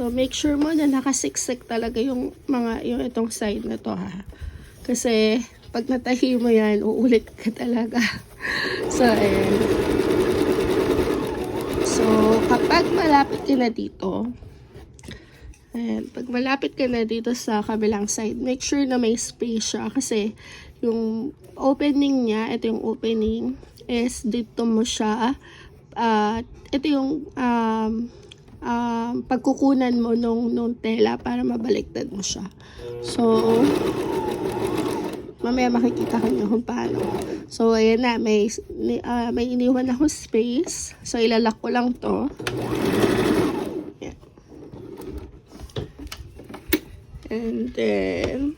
So, make sure mo na nakasiksik talaga yung itong side na to, ha. Kasi, pag natahi mo yan, uulit ka talaga. So, ayan. So, kapag malapit ka na dito, ayan, pag malapit ka na dito sa kabilang side, make sure na may space siya. Kasi, yung opening niya, ito yung opening, is dito mo siya, ito yung pagkukunan mo nung tela para mabaliktad mo siya. So, mamaya makikita ko nyo kung paano. So, ayan na, may iniwan ako space. So, ilalak ko lang to. Ayan. And then,